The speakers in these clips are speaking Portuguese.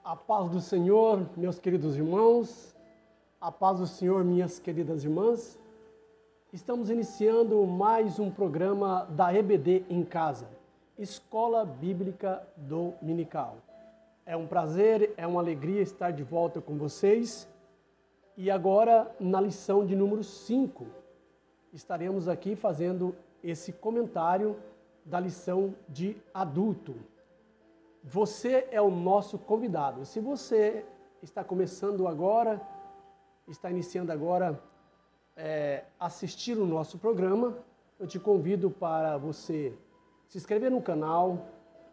A paz do Senhor, meus queridos irmãos, a paz do Senhor, minhas queridas irmãs. Estamos iniciando mais um programa da EBD em Casa, Escola Bíblica Dominical. É um prazer, é uma alegria estar de volta com vocês. E agora, na lição de número 5, estaremos aqui fazendo esse comentário da lição de adulto. Você é o nosso convidado. Se você está começando agora, está iniciando agora assistir o nosso programa, eu te convido para você se inscrever no canal,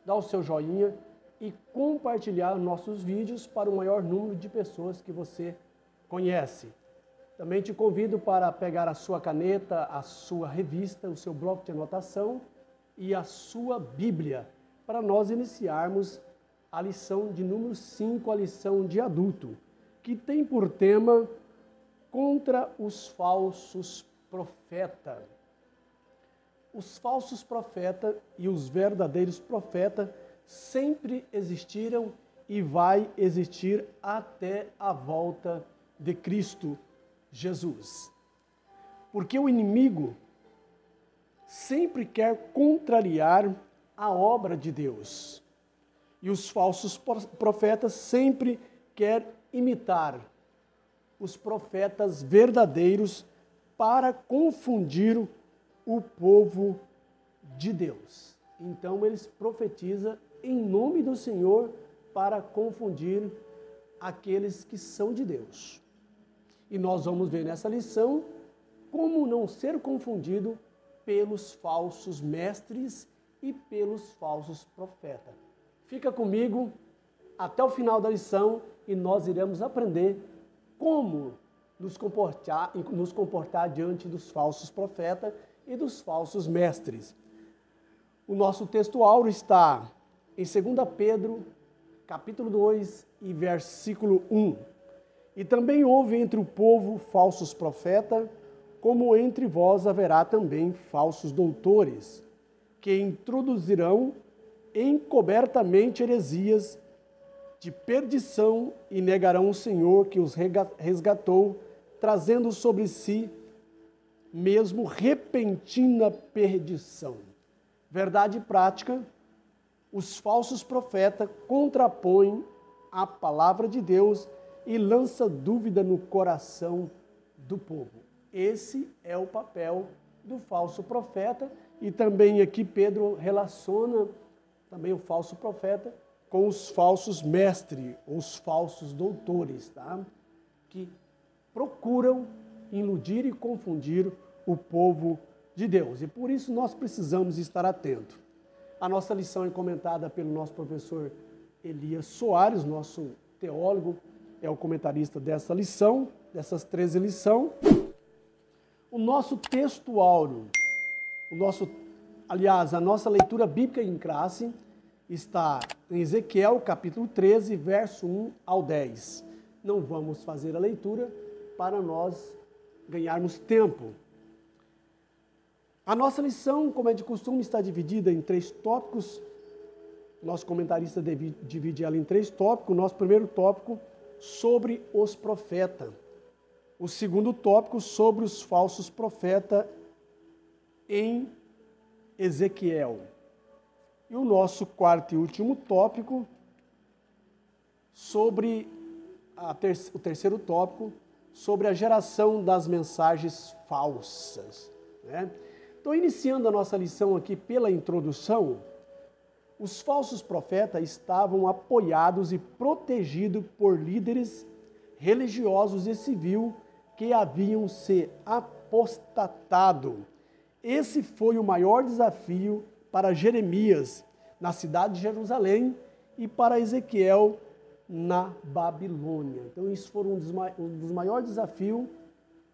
dar o seu joinha e compartilhar nossos vídeos para o maior número de pessoas que você conhece. Também te convido para pegar a sua caneta, a sua revista, o seu bloco de anotação e a sua Bíblia, para nós iniciarmos a lição de número 5, a lição de adulto, que tem por tema contra os falsos profetas. Os falsos profetas e os verdadeiros profetas sempre existiram e vai existir até a volta de Cristo Jesus. Porque o inimigo sempre quer contrariar a obra de Deus. E os falsos profetas sempre querem imitar os profetas verdadeiros para confundir o povo de Deus. Então eles profetizam em nome do Senhor para confundir aqueles que são de Deus. E nós vamos ver nessa lição como não ser confundido pelos falsos mestres e pelos falsos profetas. Fica comigo até o final da lição e nós iremos aprender como nos comportar diante dos falsos profetas e dos falsos mestres. O nosso texto áureo está em 2 Pedro, capítulo 2 e versículo 1. E também houve entre o povo falsos profetas, como entre vós haverá também falsos doutores, que introduzirão encobertamente heresias de perdição e negarão o Senhor que os resgatou, trazendo sobre si mesmo repentina perdição. Verdade prática, os falsos profetas contrapõem a palavra de Deus e lançam dúvida no coração do povo. Esse é o papel do falso profeta. E também aqui Pedro relaciona também o falso profeta com os falsos mestres, os falsos doutores, tá? Que procuram iludir e confundir o povo de Deus. E por isso nós precisamos estar atentos. A nossa lição é comentada pelo nosso professor Elias Soares, nosso teólogo, é o comentarista dessa lição, dessas 13 lições. O nosso texto áureo, a nossa leitura bíblica em classe está em Ezequiel, capítulo 13, verso 1 ao 10. Não vamos fazer a leitura para nós ganharmos tempo. A nossa lição, como é de costume, está dividida em 3 tópicos. Nosso comentarista divide ela em 3 tópicos. Nosso primeiro tópico, sobre os profetas. O segundo tópico, sobre os falsos profetas em Ezequiel. E o nosso quarto e último tópico, sobre o terceiro tópico, sobre a geração das mensagens falsas. Né? Então, iniciando a nossa lição aqui pela introdução, os falsos profetas estavam apoiados e protegidos por líderes religiosos e civis que haviam se apostatado. Esse foi o maior desafio para Jeremias na cidade de Jerusalém e para Ezequiel na Babilônia. Então, isso foi um dos maiores desafios,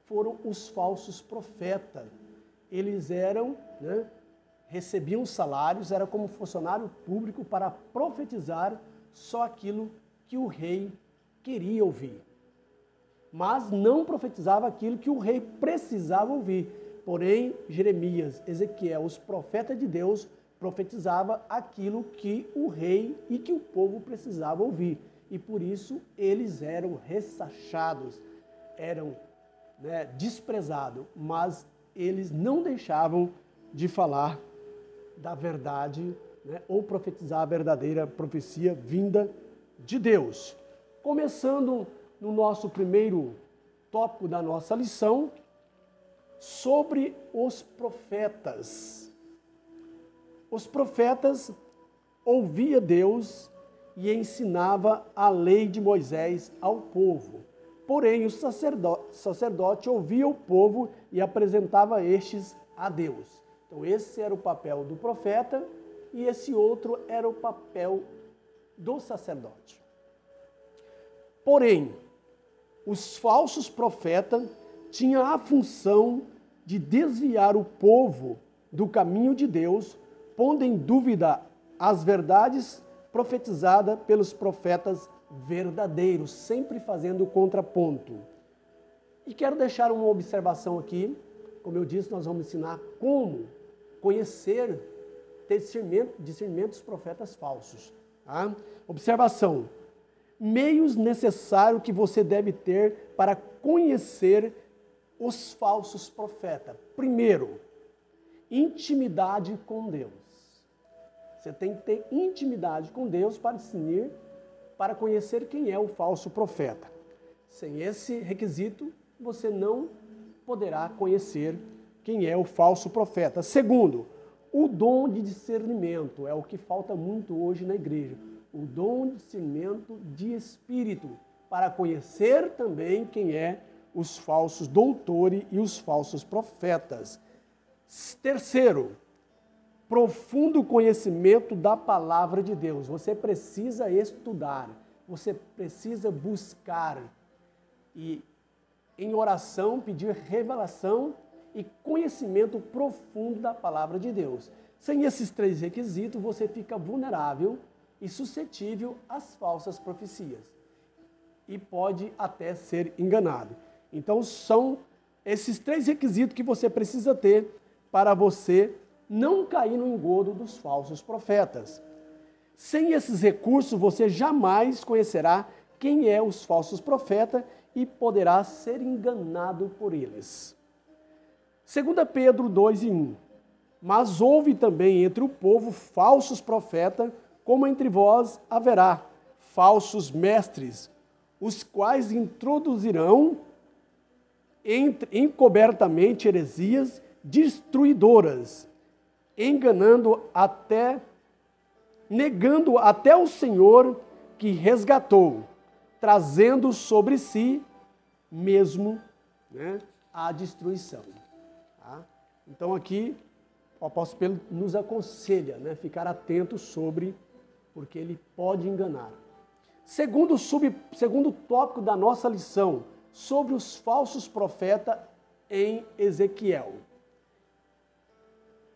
foram os falsos profetas. Eles eram, recebiam salários, era como funcionário público para profetizar só aquilo que o rei queria ouvir. Mas não profetizava aquilo que o rei precisava ouvir. Porém, Jeremias, Ezequiel, os profetas de Deus, profetizavam aquilo que o rei e que o povo precisava ouvir. e por isso eles eram ressachados, eram desprezados, mas eles não deixavam de falar da verdade, ou profetizar a verdadeira profecia vinda de Deus. Começando no nosso primeiro tópico da nossa lição, sobre os profetas. Os profetas ouviam Deus e ensinava a lei de Moisés ao povo. Porém, o sacerdote ouvia o povo e apresentava estes a Deus. Então, esse era o papel do profeta e esse outro era o papel do sacerdote. Porém, os falsos profetas tinham a função de desviar o povo do caminho de Deus, pondo em dúvida as verdades profetizadas pelos profetas verdadeiros, sempre fazendo o contraponto. E quero deixar uma observação aqui. Como eu disse, nós vamos ensinar como conhecer, ter discernimento dos profetas falsos. Tá? Observação. Meios necessários que você deve ter para conhecer os falsos profetas. Primeiro, intimidade com Deus. Você tem que ter intimidade com Deus para discernir, para conhecer quem é o falso profeta. Sem esse requisito, você não poderá conhecer quem é o falso profeta. Segundo, o dom de discernimento. É o que falta muito hoje na igreja. O dom de discernimento de espírito, para conhecer também quem é os falsos doutores e os falsos profetas. Terceiro, profundo conhecimento da palavra de Deus. Você precisa estudar, você precisa buscar e em oração pedir revelação e conhecimento profundo da palavra de Deus. Sem esses três requisitos, você fica vulnerável e suscetível às falsas profecias e pode até ser enganado. Então, são esses três requisitos que você precisa ter para você não cair no engodo dos falsos profetas. Sem esses recursos, você jamais conhecerá quem é os falsos profetas e poderá ser enganado por eles. 2 Pedro 2:1. Mas houve também entre o povo falsos profetas, como entre vós haverá falsos mestres, os quais introduzirão encobertamente heresias destruidoras, negando até o Senhor que resgatou, trazendo sobre si mesmo a destruição. Tá? Então aqui o apóstolo Pedro nos aconselha, ficar atento sobre, porque ele pode enganar. Segundo tópico da nossa lição, sobre os falsos profetas em Ezequiel.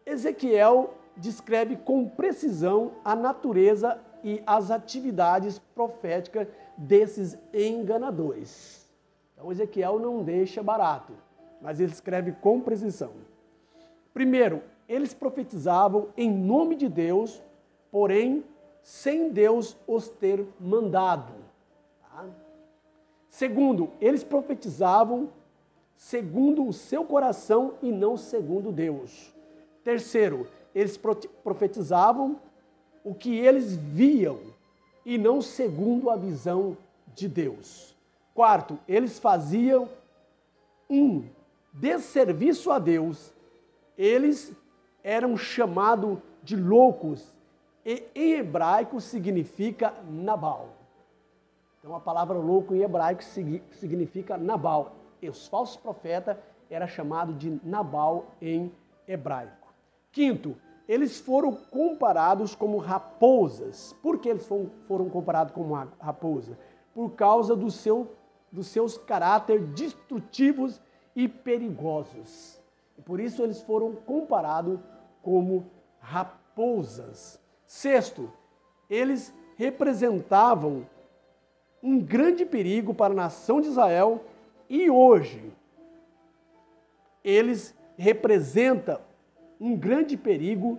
Ezequiel descreve com precisão a natureza e as atividades proféticas desses enganadores. Então Ezequiel não deixa barato, mas ele escreve com precisão. Primeiro, eles profetizavam em nome de Deus, porém sem Deus os ter mandado. Tá? Segundo, eles profetizavam segundo o seu coração e não segundo Deus. Terceiro, eles profetizavam o que eles viam e não segundo a visão de Deus. Quarto, eles faziam um desserviço a Deus. Eles eram chamados de loucos e em hebraico significa Nabal. Então a palavra louco em hebraico significa Nabal. E os falsos profetas eram chamados de Nabal em hebraico. Quinto, eles foram comparados como raposas. Por que eles foram comparados como raposa? Por causa dos seus caráteres destrutivos e perigosos. E por isso eles foram comparados como raposas. Sexto, eles representavam um grande perigo para a nação de Israel e hoje eles representam um grande perigo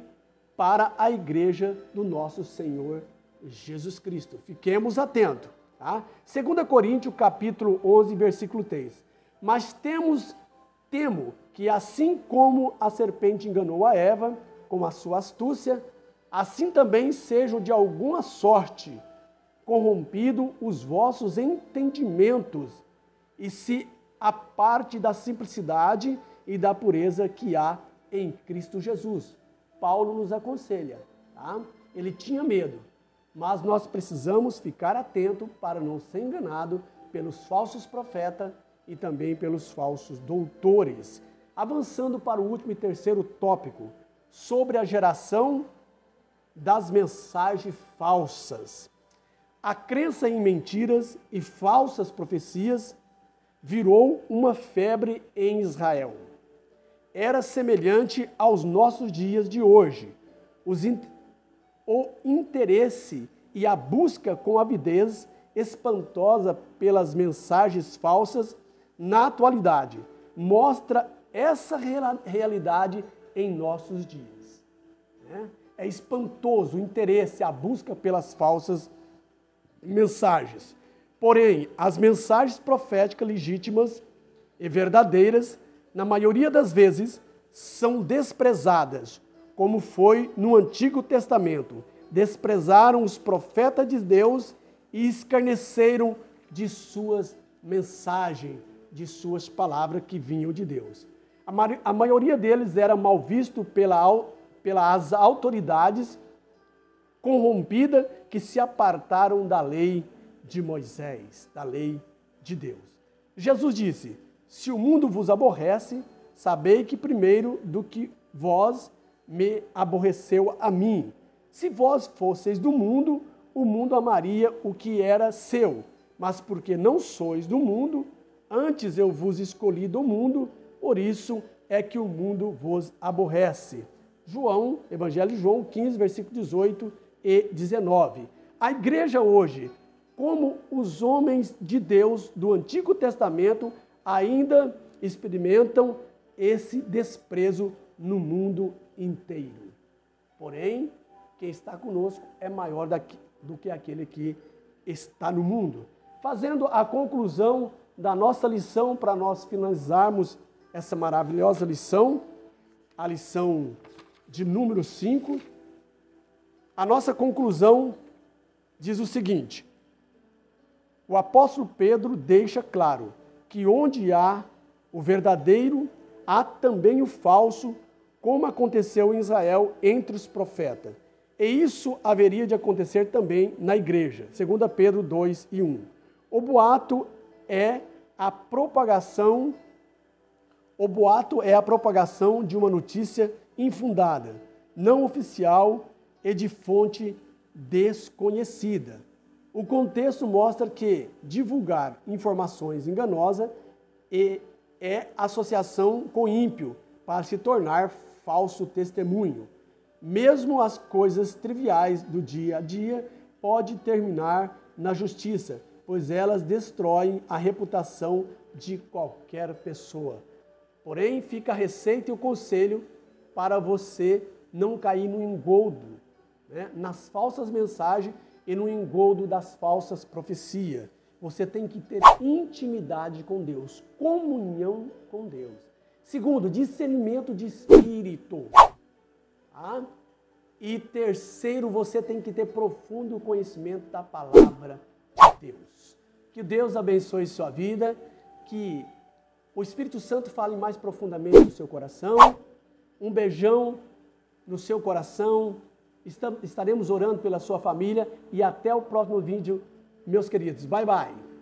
para a igreja do nosso Senhor Jesus Cristo. Fiquemos atentos. Tá? 2 Coríntios, capítulo 11, versículo 3. Mas temo que assim como a serpente enganou a Eva com a sua astúcia, assim também sejam de alguma sorte corrompidos os vossos entendimentos e se aparte da simplicidade e da pureza que há em Cristo Jesus. Paulo nos aconselha, tá? Ele tinha medo, mas nós precisamos ficar atento para não ser enganado pelos falsos profetas e também pelos falsos doutores. Avançando para o último e terceiro tópico, sobre a geração das mensagens falsas. A crença em mentiras e falsas profecias virou uma febre em Israel. Era semelhante aos nossos dias de hoje. O interesse e a busca com avidez espantosa pelas mensagens falsas na atualidade mostra essa realidade em nossos dias. É espantoso o interesse, a busca pelas falsas mensagens. Porém, as mensagens proféticas legítimas e verdadeiras, na maioria das vezes, são desprezadas, como foi no Antigo Testamento. Desprezaram os profetas de Deus e escarneceram de suas mensagens, de suas palavras que vinham de Deus. A maioria deles era mal visto pelas autoridades corrompidas que se apartaram da lei de Moisés, da lei de Deus. Jesus disse: se o mundo vos aborrece, sabei que primeiro do que vós me aborreceu a mim. Se vós fosseis do mundo, o mundo amaria o que era seu. Mas porque não sois do mundo, antes eu vos escolhi do mundo, por isso é que o mundo vos aborrece. Evangelho de João 15, versículo 18 e 19. A igreja hoje, como os homens de Deus do Antigo Testamento, ainda experimentam esse desprezo no mundo inteiro. Porém, quem está conosco é maior do que aquele que está no mundo. Fazendo a conclusão da nossa lição, para nós finalizarmos essa maravilhosa lição, a lição de número 5, a nossa conclusão diz o seguinte: o apóstolo Pedro deixa claro que onde há o verdadeiro, há também o falso, como aconteceu em Israel entre os profetas. E isso haveria de acontecer também na igreja. 2 Pedro 2 e 1. O boato é a propagação de uma notícia infundada, não oficial e de fonte desconhecida. O contexto mostra que divulgar informações enganosas é associação com ímpio para se tornar falso testemunho. Mesmo as coisas triviais do dia a dia podem terminar na justiça, pois elas destroem a reputação de qualquer pessoa. Porém, fica a receita e o conselho para você não cair no engodo, nas falsas mensagens e no engodo das falsas profecias. Você tem que ter intimidade com Deus, comunhão com Deus. Segundo, discernimento de espírito. Tá? E terceiro, você tem que ter profundo conhecimento da palavra de Deus. Que Deus abençoe sua vida, que o Espírito Santo fale mais profundamente no seu coração. Um beijão no seu coração. Estaremos orando pela sua família e até o próximo vídeo, meus queridos. Bye, bye.